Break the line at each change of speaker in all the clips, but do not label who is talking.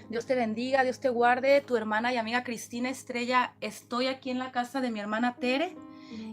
Dios te bendiga, Dios te guarde. Tu hermana y amiga Cristina Estrella, estoy aquí en la casa de mi hermana Tere.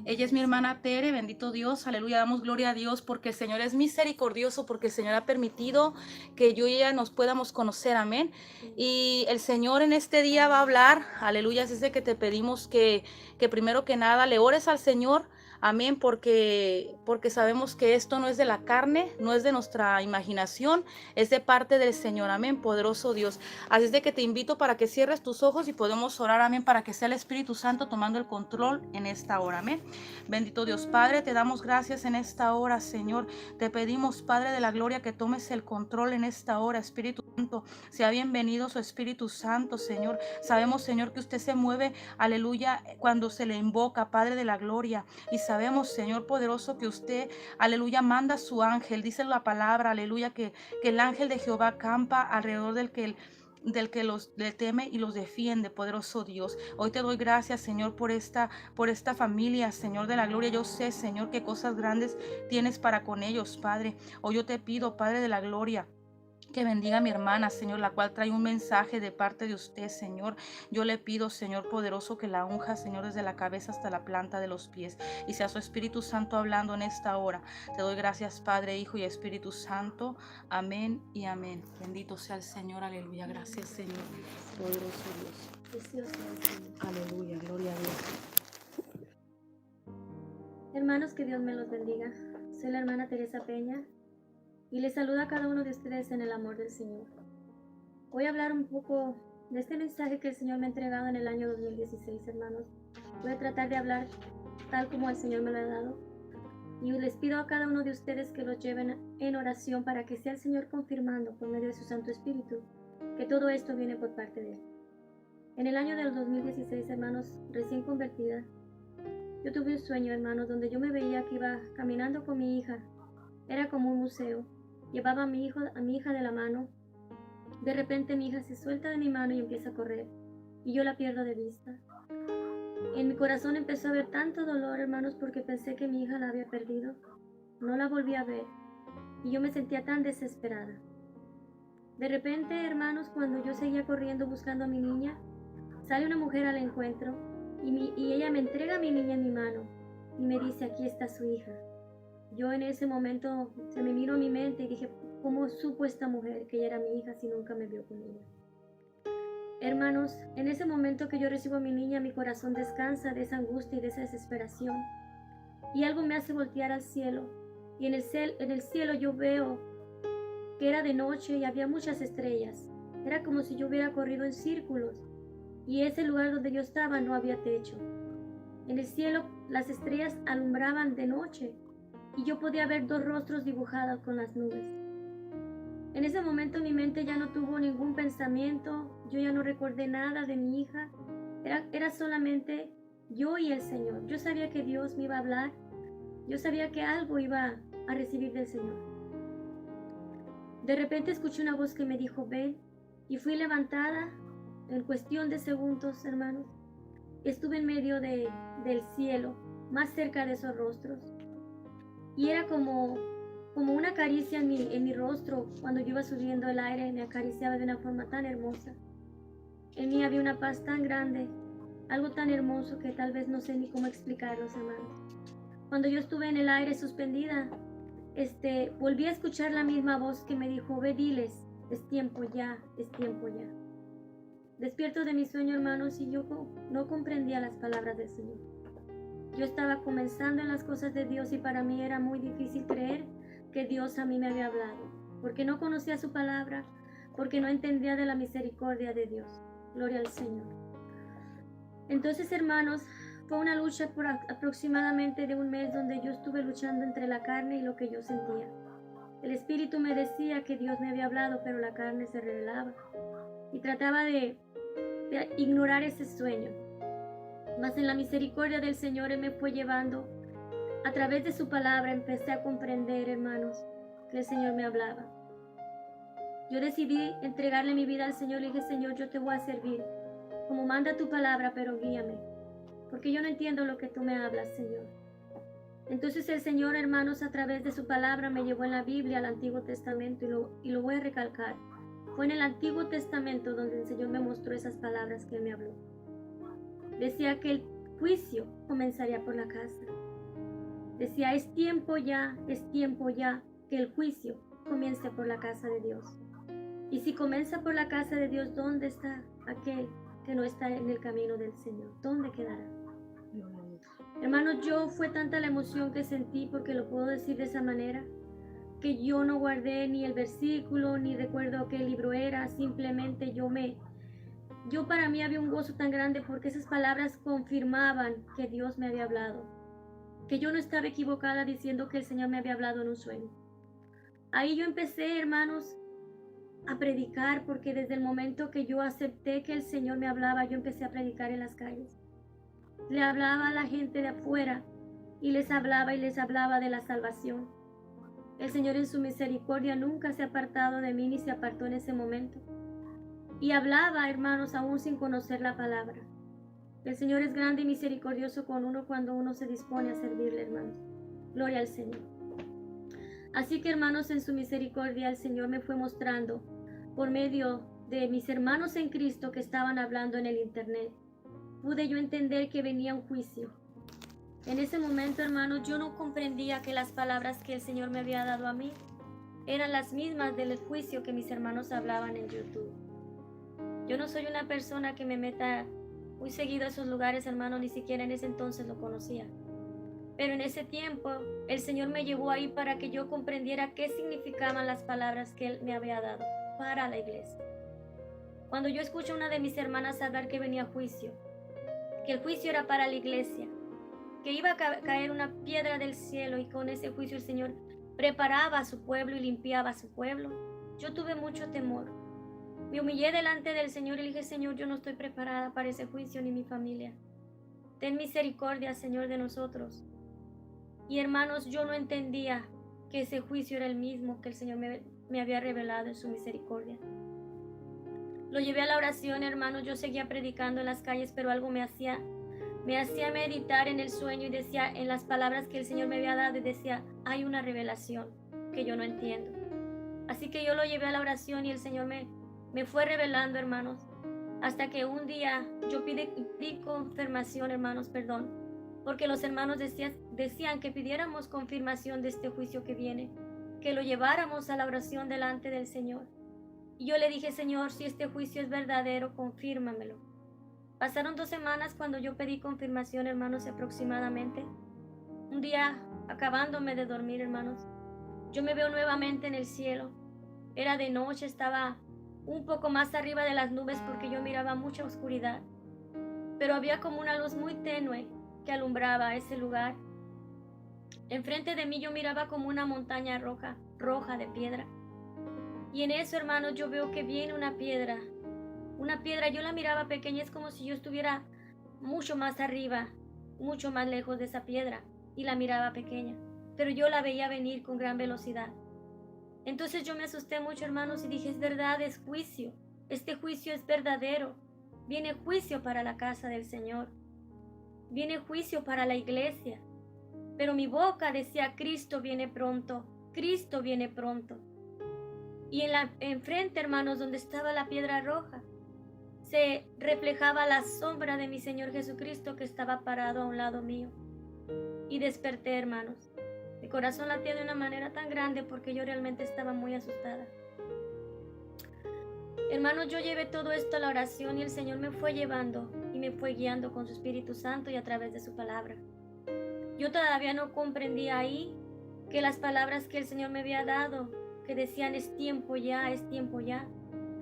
Ella es mi hermana Tere, bendito Dios, aleluya, damos gloria a Dios porque el Señor es misericordioso, porque el Señor ha permitido que yo y ella nos podamos conocer, amén. Y el Señor en este día va a hablar, aleluya, así es de que te pedimos que primero que nada le ores al Señor, amén, porque sabemos que esto no es de la carne, no es de nuestra imaginación, es de parte del Señor, amén, poderoso Dios. Así es de que te invito para que cierres tus ojos y podemos orar, amén, para que sea el Espíritu Santo tomando el control en esta hora, amén. Bendito Dios Padre, te damos gracias en esta hora, Señor. Te pedimos, Padre de la gloria, que tomes el control en esta hora, Espíritu Santo. Sea bienvenido su Espíritu Santo, Señor. Sabemos, Señor, que usted se mueve, aleluya, cuando se le invoca, Padre de la gloria. Y sabemos, Señor poderoso, que usted, aleluya, manda a su ángel. Dice la palabra, aleluya, que el ángel de Jehová acampa alrededor del que los le teme y los defiende, poderoso Dios. Hoy te doy gracias, Señor, por esta familia, Señor de la gloria. Yo sé, Señor, qué cosas grandes tienes para con ellos, Padre. Hoy yo te pido, Padre de la gloria, que bendiga a mi hermana, Señor, la cual trae un mensaje de parte de usted, Señor. Yo le pido, Señor poderoso, que la unja, Señor, desde la cabeza hasta la planta de los pies. Y sea su Espíritu Santo hablando en esta hora. Te doy gracias, Padre, Hijo y Espíritu Santo. Amén y amén. Bendito sea el Señor. Aleluya. Gracias, Señor. Poderoso Dios.
Precioso es, Señor.
Aleluya. Gloria a Dios.
Hermanos, que Dios me los bendiga. Soy la hermana Teresa Peña y les saludo a cada uno de ustedes en el amor del Señor. Voy a hablar un poco de este mensaje que el Señor me ha entregado en el año 2016, hermanos. Voy a tratar de hablar tal como el Señor me lo ha dado. Y les pido a cada uno de ustedes que los lleven en oración para que sea el Señor confirmando por medio de su Santo Espíritu que todo esto viene por parte de Él. En el año del 2016, hermanos, recién convertida, yo tuve un sueño, hermanos, donde yo me veía que iba caminando con mi hija. Era como un museo. Llevaba a mi hija de la mano. De repente mi hija se suelta de mi mano y empieza a correr. Y yo la pierdo de vista. En mi corazón empezó a haber tanto dolor, hermanos, porque pensé que mi hija la había perdido. No la volví a ver. Y yo me sentía tan desesperada. De repente, hermanos, cuando yo seguía corriendo buscando a mi niña, sale una mujer al encuentro y ella me entrega a mi niña en mi mano y me dice, aquí está su hija. Yo en ese momento se me miró a mi mente y dije, ¿cómo supo esta mujer que ella era mi hija si nunca me vio con ella? Hermanos, en ese momento que yo recibo a mi niña, mi corazón descansa de esa angustia y de esa desesperación. Y algo me hace voltear al cielo. Y en el cielo yo veo que era de noche y había muchas estrellas. Era como si yo hubiera corrido en círculos. Y ese lugar donde yo estaba no había techo. En el cielo las estrellas alumbraban de noche y yo podía ver dos rostros dibujados con las nubes. En ese momento mi mente ya no tuvo ningún pensamiento, yo ya no recordé nada de mi hija, era solamente yo y el Señor. Yo sabía que Dios me iba a hablar, yo sabía que algo iba a recibir del Señor. De repente escuché una voz que me dijo, ven, y fui levantada en cuestión de segundos, hermanos. Estuve en medio del cielo, más cerca de esos rostros. Y era como una caricia en mi rostro. Cuando yo iba subiendo el aire, me acariciaba de una forma tan hermosa. En mí había una paz tan grande, algo tan hermoso que tal vez no sé ni cómo explicarlos, hermanos. Cuando yo estuve en el aire suspendida, volví a escuchar la misma voz que me dijo, ve, diles, es tiempo ya, es tiempo ya. Despierto de mi sueño, hermanos, y yo no comprendía las palabras del Señor. Yo estaba comenzando en las cosas de Dios y para mí era muy difícil creer que Dios a mí me había hablado, porque no conocía su palabra, porque no entendía de la misericordia de Dios. Gloria al Señor. Entonces, hermanos, fue una lucha por aproximadamente de un mes donde yo estuve luchando entre la carne y lo que yo sentía. El Espíritu me decía que Dios me había hablado, pero la carne se rebelaba y trataba de ignorar ese sueño. Mas en la misericordia del Señor Él me fue llevando. A través de su palabra empecé a comprender, hermanos, que el Señor me hablaba. Yo decidí entregarle mi vida al Señor. Le dije, Señor, yo te voy a servir como manda tu palabra, pero guíame, porque yo no entiendo lo que tú me hablas, Señor. Entonces el Señor, hermanos, a través de su palabra me llevó en la Biblia al Antiguo Testamento y lo voy a recalcar. Fue en el Antiguo Testamento donde el Señor me mostró esas palabras que Él me habló. Decía que el juicio comenzaría por la casa. Decía, es tiempo ya que el juicio comience por la casa de Dios. Y si comienza por la casa de Dios, ¿dónde está aquel que no está en el camino del Señor? ¿Dónde quedará? Hermanos, fue tanta la emoción que sentí, porque lo puedo decir de esa manera, que yo no guardé ni el versículo, ni recuerdo qué libro era, simplemente yo para mí había un gozo tan grande porque esas palabras confirmaban que Dios me había hablado, que yo no estaba equivocada diciendo que el Señor me había hablado en un sueño. Ahí yo empecé, hermanos, a predicar, porque desde el momento que yo acepté que el Señor me hablaba, yo empecé a predicar en las calles. Le hablaba a la gente de afuera y les hablaba de la salvación. El Señor en su misericordia nunca se ha apartado de mí, ni se apartó en ese momento. Y hablaba, hermanos, aún sin conocer la palabra. El Señor es grande y misericordioso con uno cuando uno se dispone a servirle, hermanos. Gloria al Señor. Así que, hermanos, en su misericordia el Señor me fue mostrando por medio de mis hermanos en Cristo que estaban hablando en el internet. Pude yo entender que venía un juicio. En ese momento, hermanos, yo no comprendía que las palabras que el Señor me había dado a mí eran las mismas del juicio que mis hermanos hablaban en YouTube. Yo no soy una persona que me meta muy seguido a esos lugares, hermano, ni siquiera en ese entonces lo conocía. Pero en ese tiempo el Señor me llevó ahí para que yo comprendiera qué significaban las palabras que Él me había dado para la iglesia. Cuando yo escucho a una de mis hermanas hablar que venía juicio, que el juicio era para la iglesia, que iba a caer una piedra del cielo y con ese juicio el Señor preparaba a su pueblo y limpiaba a su pueblo, yo tuve mucho temor. Me humillé delante del Señor y le dije, Señor, yo no estoy preparada para ese juicio ni mi familia. Ten misericordia, Señor, de nosotros. Y hermanos, yo no entendía que ese juicio era el mismo que el Señor me había revelado en su misericordia. Lo llevé a la oración, hermanos, yo seguía predicando en las calles, pero algo me hacía meditar en el sueño y decía, en las palabras que el Señor me había dado, y decía, hay una revelación que yo no entiendo. Así que yo lo llevé a la oración y el Señor me fue revelando, hermanos, hasta que un día yo pedí confirmación, hermanos, perdón, porque los hermanos decían que pidiéramos confirmación de este juicio que viene, que lo lleváramos a la oración delante del Señor. Y yo le dije, Señor, si este juicio es verdadero, confírmamelo. Pasaron 2 semanas cuando yo pedí confirmación, hermanos, aproximadamente. Un día, acabándome de dormir, hermanos, yo me veo nuevamente en el cielo. Era de noche, estaba un poco más arriba de las nubes porque yo miraba mucha oscuridad, pero había como una luz muy tenue que alumbraba ese lugar. Enfrente de mí yo miraba como una montaña roja de piedra. Y en eso, hermanos, yo veo que viene una piedra, yo la miraba pequeña, es como si yo estuviera mucho más arriba, mucho más lejos de esa piedra, y la miraba pequeña, pero yo la veía venir con gran velocidad. Entonces yo me asusté mucho, hermanos, y dije, es verdad, es juicio, este juicio es verdadero, viene juicio para la casa del Señor, viene juicio para la iglesia, pero mi boca decía, Cristo viene pronto, Cristo viene pronto. Y enfrente, hermanos, donde estaba la piedra roja, se reflejaba la sombra de mi Señor Jesucristo que estaba parado a un lado mío. Y desperté, hermanos. Mi corazón latía de una manera tan grande porque yo realmente estaba muy asustada. Hermanos, yo llevé todo esto a la oración y el Señor me fue llevando y me fue guiando con su Espíritu Santo y a través de su palabra. Yo todavía no comprendía ahí que las palabras que el Señor me había dado, que decían es tiempo ya,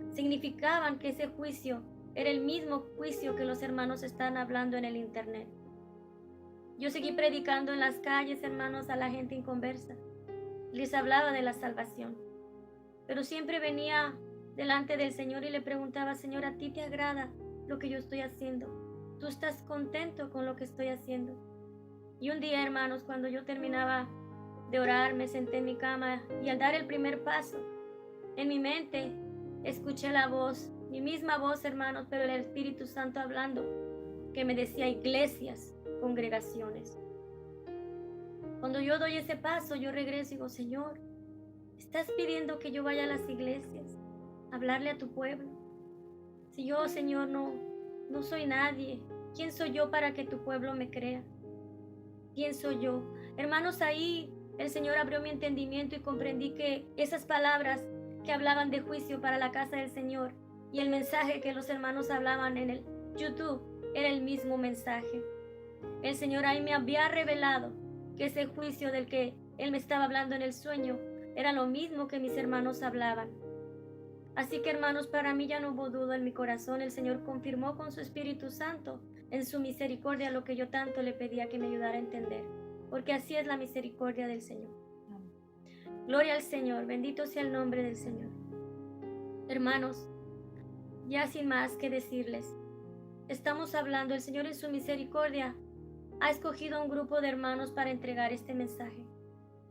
significaban que ese juicio era el mismo juicio que los hermanos están hablando en el internet. Yo seguí predicando en las calles, hermanos, a la gente inconversa. Les hablaba de la salvación. Pero siempre venía delante del Señor y le preguntaba, Señor, ¿a ti te agrada lo que yo estoy haciendo? ¿Tú estás contento con lo que estoy haciendo? Y un día, hermanos, cuando yo terminaba de orar, me senté en mi cama y al dar el primer paso, en mi mente escuché la voz, mi misma voz, hermanos, pero el Espíritu Santo hablando, que me decía iglesias, congregaciones. Cuando yo doy ese paso, yo regreso y digo, Señor, estás pidiendo que yo vaya a las iglesias. hablarle a tu pueblo. Si yo, Señor, no soy nadie, ¿quién soy yo para que tu pueblo me crea? ¿Quién soy yo? Hermanos, ahí el Señor abrió mi entendimiento y comprendí que esas palabras que hablaban de juicio para la casa del Señor y el mensaje que los hermanos hablaban en el YouTube era el mismo mensaje. El Señor ahí me había revelado que ese juicio del que Él me estaba hablando en el sueño era lo mismo que mis hermanos hablaban. Así que, hermanos, para mí ya no hubo duda en mi corazón. El Señor confirmó con su Espíritu Santo en su misericordia lo que yo tanto le pedía que me ayudara a entender, porque así es la misericordia del Señor. Gloria al Señor, bendito sea el nombre del Señor. Hermanos, ya sin más que decirles, estamos hablando, el Señor en su misericordia ha escogido a un grupo de hermanos para entregar este mensaje.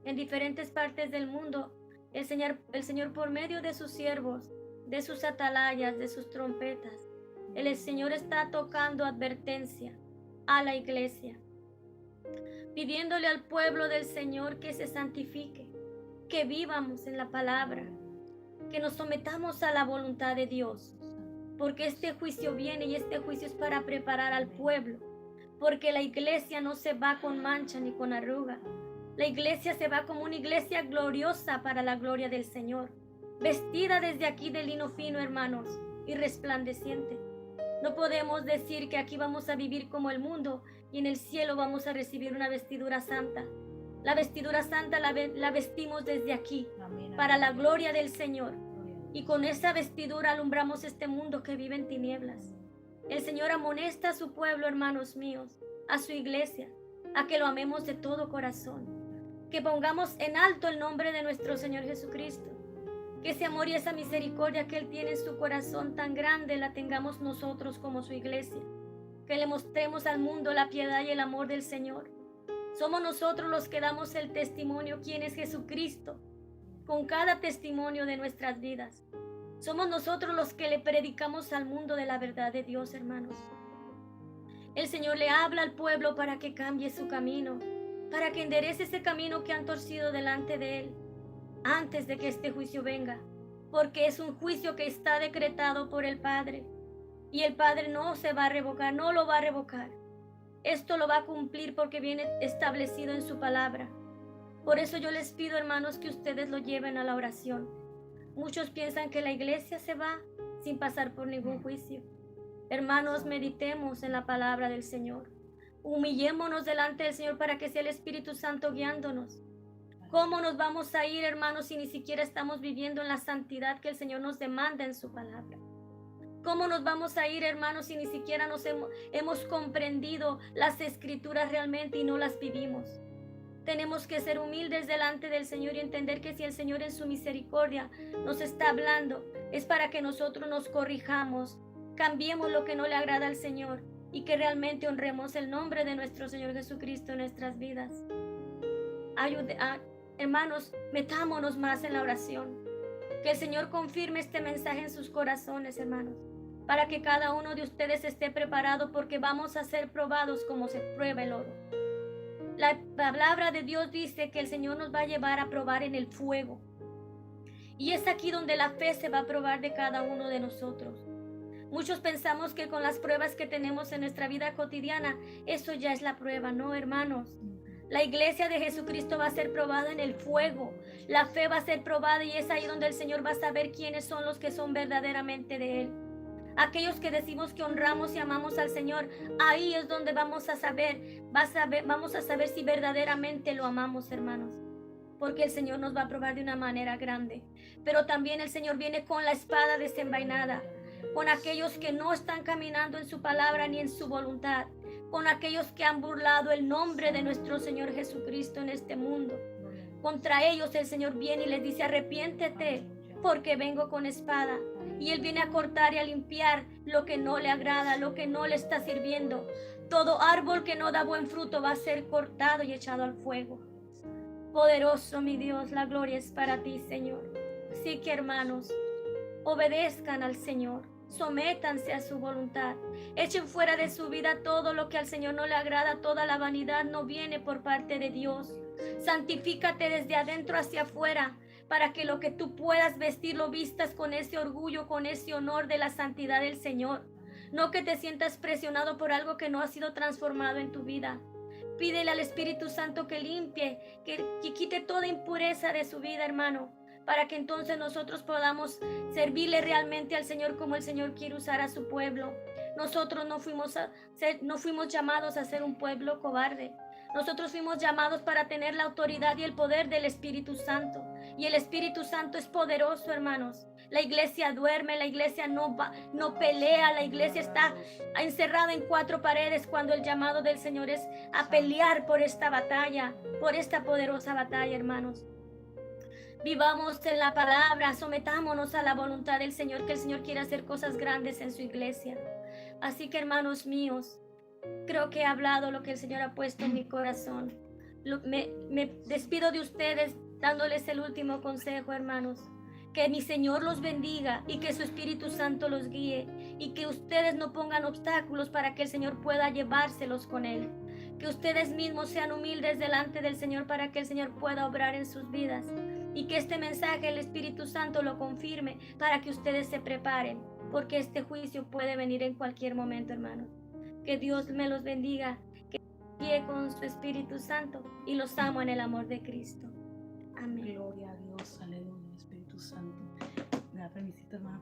En diferentes partes del mundo, el Señor por medio de sus siervos, de sus atalayas, de sus trompetas, el Señor está tocando advertencia a la iglesia, pidiéndole al pueblo del Señor que se santifique, que vivamos en la palabra, que nos sometamos a la voluntad de Dios, porque este juicio viene y este juicio es para preparar al pueblo, porque la iglesia no se va con mancha ni con arruga. La iglesia se va como una iglesia gloriosa para la gloria del Señor, vestida desde aquí de lino fino, hermanos, y resplandeciente. No podemos decir que aquí vamos a vivir como el mundo y en el cielo vamos a recibir una vestidura santa. La vestidura santa la vestimos desde aquí, para la gloria del Señor. Y con esa vestidura alumbramos este mundo que vive en tinieblas. El Señor amonesta a su pueblo, hermanos míos, a su iglesia, a que lo amemos de todo corazón, que pongamos en alto el nombre de nuestro Señor Jesucristo, que ese amor y esa misericordia que Él tiene en su corazón tan grande la tengamos nosotros como su iglesia, que le mostremos al mundo la piedad y el amor del Señor. Somos nosotros los que damos el testimonio quién es Jesucristo con cada testimonio de nuestras vidas. Somos nosotros los que le predicamos al mundo de la verdad de Dios, hermanos. El Señor le habla al pueblo para que cambie su camino, para que enderece ese camino que han torcido delante de Él, antes de que este juicio venga, porque es un juicio que está decretado por el Padre, y el Padre no se va a revocar, no lo va a revocar. Esto lo va a cumplir porque viene establecido en su palabra. Por eso yo les pido, hermanos, que ustedes lo lleven a la oración. Muchos piensan que la iglesia se va sin pasar por ningún juicio. Hermanos, meditemos en la palabra del Señor. Humillémonos delante del Señor para que sea el Espíritu Santo guiándonos. ¿Cómo nos vamos a ir, hermanos, si ni siquiera estamos viviendo en la santidad que el Señor nos demanda en su palabra? ¿Cómo nos vamos a ir, hermanos, si ni siquiera hemos comprendido las Escrituras realmente y no las vivimos? Tenemos que ser humildes delante del Señor y entender que si el Señor en su misericordia nos está hablando, es para que nosotros nos corrijamos, cambiemos lo que no le agrada al Señor y que realmente honremos el nombre de nuestro Señor Jesucristo en nuestras vidas. Hermanos, metámonos más en la oración. Que el Señor confirme este mensaje en sus corazones, hermanos, para que cada uno de ustedes esté preparado, porque vamos a ser probados como se prueba el oro. La palabra de Dios dice que el Señor nos va a llevar a probar en el fuego. Y es aquí donde la fe se va a probar de cada uno de nosotros. Muchos pensamos que con las pruebas que tenemos en nuestra vida cotidiana, eso ya es la prueba. No, hermanos. La iglesia de Jesucristo va a ser probada en el fuego. La fe va a ser probada y es ahí donde el Señor va a saber quiénes son los que son verdaderamente de Él. Aquellos que decimos que honramos y amamos al Señor, ahí es donde vamos a saber si verdaderamente lo amamos, hermanos. Porque el Señor nos va a probar de una manera grande. Pero también el Señor viene con la espada desenvainada, con aquellos que no están caminando en su palabra ni en su voluntad, con aquellos que han burlado el nombre de nuestro Señor Jesucristo en este mundo. Contra ellos el Señor viene y les dice: arrepiéntete, porque vengo con espada. Y Él viene a cortar y a limpiar lo que no le agrada, lo que no le está sirviendo. Todo árbol que no da buen fruto va a ser cortado y echado al fuego. Poderoso mi Dios, la gloria es para ti, Señor. Así que, hermanos, obedezcan al Señor, sométanse a su voluntad, echen fuera de su vida todo lo que al Señor no le agrada. Toda la vanidad no viene por parte de Dios. Santifícate desde adentro hacia afuera. para que lo que tú puedas vestir lo vistas con ese orgullo, con ese honor de la santidad del Señor. No que te sientas presionado por algo que no ha sido transformado en tu vida. Pídele al Espíritu Santo que limpie, que quite toda impureza de su vida, hermano, para que entonces nosotros podamos servirle realmente al Señor como el Señor quiere usar a su pueblo. Nosotros no fuimos llamados a ser un pueblo cobarde. Nosotros fuimos llamados para tener la autoridad y el poder del Espíritu Santo. Y el Espíritu Santo es poderoso, hermanos. La iglesia duerme, la iglesia no pelea, la iglesia está encerrada en 4 paredes cuando el llamado del Señor es a pelear por esta batalla, por esta poderosa batalla, hermanos. Vivamos en la palabra, sometámonos a la voluntad del Señor, que el Señor quiere hacer cosas grandes en su iglesia. Así que, hermanos míos, creo que he hablado lo que el Señor ha puesto en mi corazón. Me despido de ustedes dándoles el último consejo, hermanos. Que mi Señor los bendiga y que su Espíritu Santo los guíe y que ustedes no pongan obstáculos para que el Señor pueda llevárselos con Él. Que ustedes mismos sean humildes delante del Señor para que el Señor pueda obrar en sus vidas y que este mensaje el Espíritu Santo lo confirme para que ustedes se preparen, porque este juicio puede venir en cualquier momento, hermanos. Que Dios me los bendiga, que guíe con su Espíritu Santo y los amo en el amor de Cristo. Amén.
Gloria a Dios, aleluya, Espíritu Santo. Me da permisito, hermano,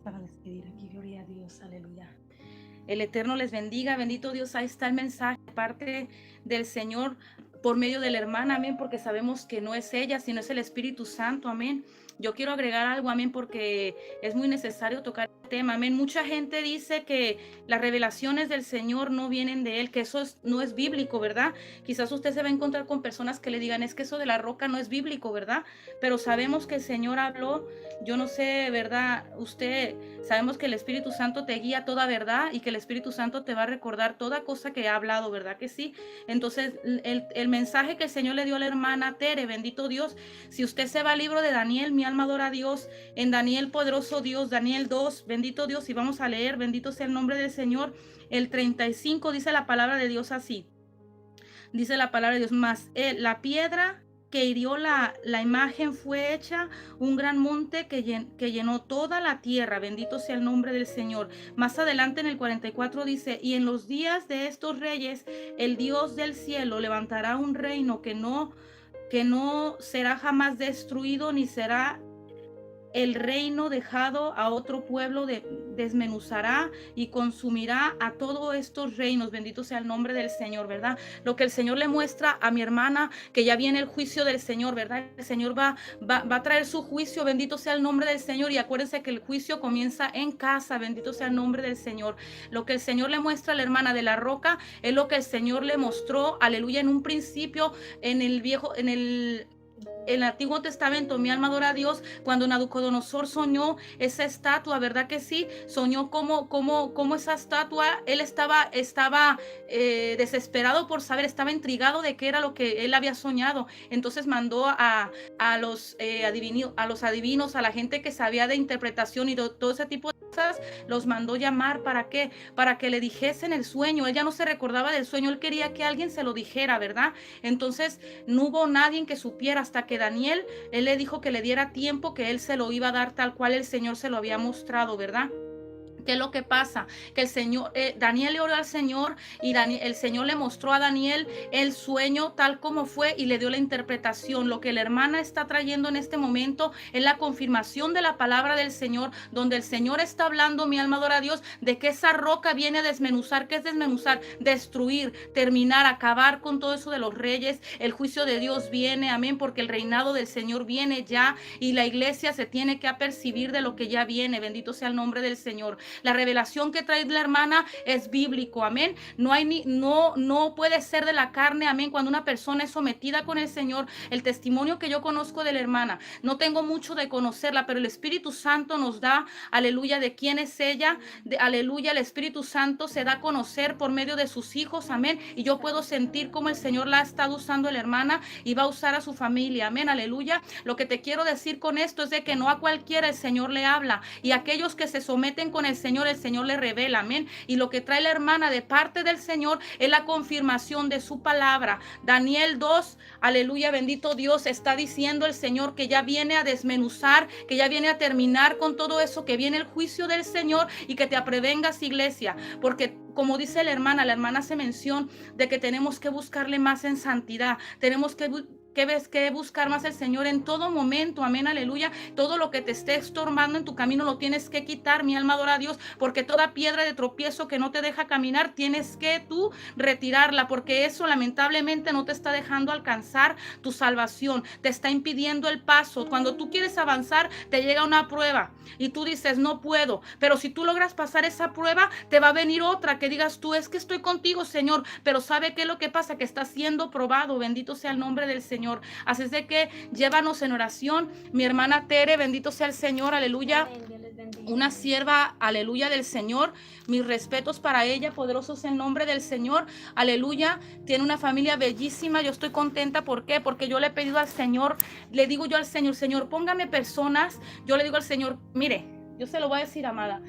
para despedir aquí. Gloria a Dios, aleluya. El Eterno les bendiga, bendito Dios. Ahí está el mensaje de parte del Señor por medio de la hermana, amén, porque sabemos que no es ella, sino es el Espíritu Santo, amén. Yo quiero agregar algo, amén, porque es muy necesario tocar el tema, amén. Mucha gente dice que las revelaciones del Señor no vienen de Él, que eso no es bíblico, ¿verdad? Quizás usted se va a encontrar con personas que le digan, es que eso de la roca no es bíblico, ¿verdad? Pero sabemos que el Señor habló, yo no sé, ¿verdad? Sabemos que el Espíritu Santo te guía toda verdad y que el Espíritu Santo te va a recordar toda cosa que ha hablado, ¿verdad que sí? Entonces, el mensaje que el Señor le dio a la hermana Tere, bendito Dios, si usted se va al libro de Daniel, mi alma adora a Dios, en Daniel, poderoso Dios, Daniel 2, bendito Dios, y vamos a leer, bendito sea el nombre del Señor, el 35 dice la palabra de Dios así, dice la palabra de Dios, más la piedra que hirió la imagen fue hecha un gran monte que llenó toda la tierra, bendito sea el nombre del Señor. Más adelante en el 44 dice, y en los días de estos reyes, el Dios del cielo levantará un reino que no será jamás destruido, ni será el reino dejado a otro pueblo, desmenuzará y consumirá a todos estos reinos. Bendito sea el nombre del Señor, ¿verdad? Lo que el Señor le muestra a mi hermana, que ya viene el juicio del Señor, ¿verdad? El Señor va a traer su juicio, bendito sea el nombre del Señor. Y acuérdense que el juicio comienza en casa, bendito sea el nombre del Señor. Lo que el Señor le muestra a la hermana de la roca es lo que el Señor le mostró, aleluya, en un principio, en el Antiguo Testamento. Mi alma adora a Dios. Cuando Nabucodonosor soñó esa estatua, ¿verdad que sí? Soñó como esa estatua, él estaba desesperado por saber, estaba intrigado de qué era lo que él había soñado. Entonces mandó a los adivinos, a la gente que sabía de interpretación y de todo ese tipo de cosas, los mandó llamar. ¿Para qué? Para que le dijesen el sueño. Él ya no se recordaba del sueño, él quería que alguien se lo dijera, ¿verdad? Entonces no hubo nadie que supiera hasta que Daniel, él le dijo que le diera tiempo, que él se lo iba a dar tal cual el Señor se lo había mostrado, ¿verdad? ¿Qué es lo que pasa? Que el Señor, Daniel le oró al Señor y el Señor le mostró a Daniel el sueño tal como fue y le dio la interpretación. Lo que la hermana está trayendo en este momento es la confirmación de la palabra del Señor, donde el Señor está hablando, mi alma adora a Dios, de que esa roca viene a desmenuzar. ¿Qué es desmenuzar? Destruir, terminar, acabar con todo eso de los reyes. El juicio de Dios viene, amén, porque el reinado del Señor viene ya y la iglesia se tiene que apercibir de lo que ya viene. Bendito sea el nombre del Señor. La revelación que trae la hermana es bíblico, amén. No puede ser de la carne, amén. Cuando una persona es sometida con el Señor, el testimonio que yo conozco de la hermana, no tengo mucho de conocerla, pero el Espíritu Santo nos da, aleluya, de quién es ella, aleluya, el Espíritu Santo se da a conocer por medio de sus hijos, amén. Y yo puedo sentir cómo el Señor la ha estado usando la hermana y va a usar a su familia, amén, aleluya. Lo que te quiero decir con esto es de que no a cualquiera el Señor le habla, y aquellos que se someten con el Señor, el Señor le revela, amén. Y lo que trae la hermana de parte del Señor es la confirmación de su palabra. Daniel 2, aleluya, bendito Dios, está diciendo el Señor que ya viene a desmenuzar, que ya viene a terminar con todo eso, que viene el juicio del Señor y que te aprevengas, iglesia, porque como dice la hermana hace mención de que tenemos que buscarle más en santidad, tenemos que buscar más al Señor en todo momento, amén, aleluya. Todo lo que te esté estorbando en tu camino lo tienes que quitar, mi alma adora a Dios, porque toda piedra de tropiezo que no te deja caminar, tienes que tú retirarla, porque eso lamentablemente no te está dejando alcanzar tu salvación, te está impidiendo el paso. Cuando tú quieres avanzar, te llega una prueba y tú dices, no puedo, pero si tú logras pasar esa prueba, te va a venir otra que digas tú, es que estoy contigo, Señor, pero ¿sabe qué es lo que pasa? Que está siendo probado, bendito sea el nombre del Señor. Así es de que llévanos en oración, mi hermana Tere, bendito sea el Señor, aleluya. Una sierva, aleluya, del Señor. Mis respetos para ella, poderosos en nombre del Señor, aleluya. Tiene una familia bellísima, yo estoy contenta. ¿Por qué? Porque yo le he pedido al Señor, le digo yo al Señor, Señor, póngame personas. Yo le digo al Señor, mire, yo se lo voy a decir, amada,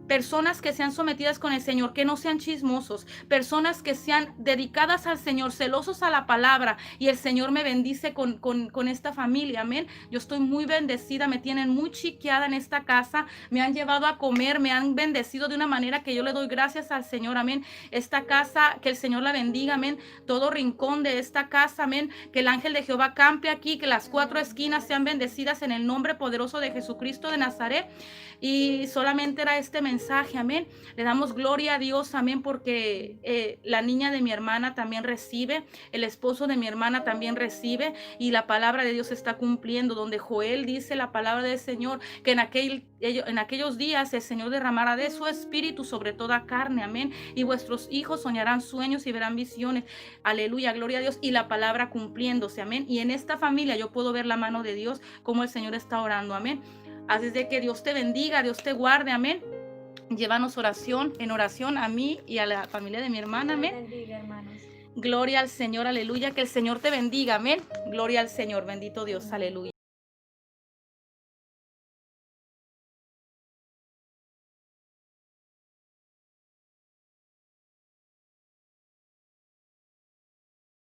personas que sean sometidas con el Señor, que no sean chismosos, personas que sean dedicadas al Señor, celosos a la palabra, y el Señor me bendice con esta familia, amén. Yo estoy muy bendecida, me tienen muy chiqueada en esta casa, me han llevado a comer, me han bendecido de una manera que yo le doy gracias al Señor, amén. Esta casa, que el Señor la bendiga, amén. Todo rincón de esta casa, amén. Que el ángel de Jehová campe aquí, que las 4 esquinas sean bendecidas en el nombre poderoso de Jesucristo de Nazaret. Y solamente era este mensaje, amén. Le damos gloria a Dios, amén, porque la niña de mi hermana también recibe, el esposo de mi hermana también recibe, y la palabra de Dios se está cumpliendo, donde Joel dice la palabra del Señor, que en aquellos días el Señor derramará de su espíritu sobre toda carne, amén, y vuestros hijos soñarán sueños y verán visiones, aleluya, gloria a Dios, y la palabra cumpliéndose, amén. Y en esta familia yo puedo ver la mano de Dios, como el Señor está orando, amén. Así es de que Dios te bendiga, Dios te guarde, amén. Llévanos en oración a mí y a la familia de mi hermana, amén.
Bendiga, hermanos.
Gloria al Señor, aleluya, que el Señor te bendiga, amén. Gloria al Señor, bendito Dios, aleluya.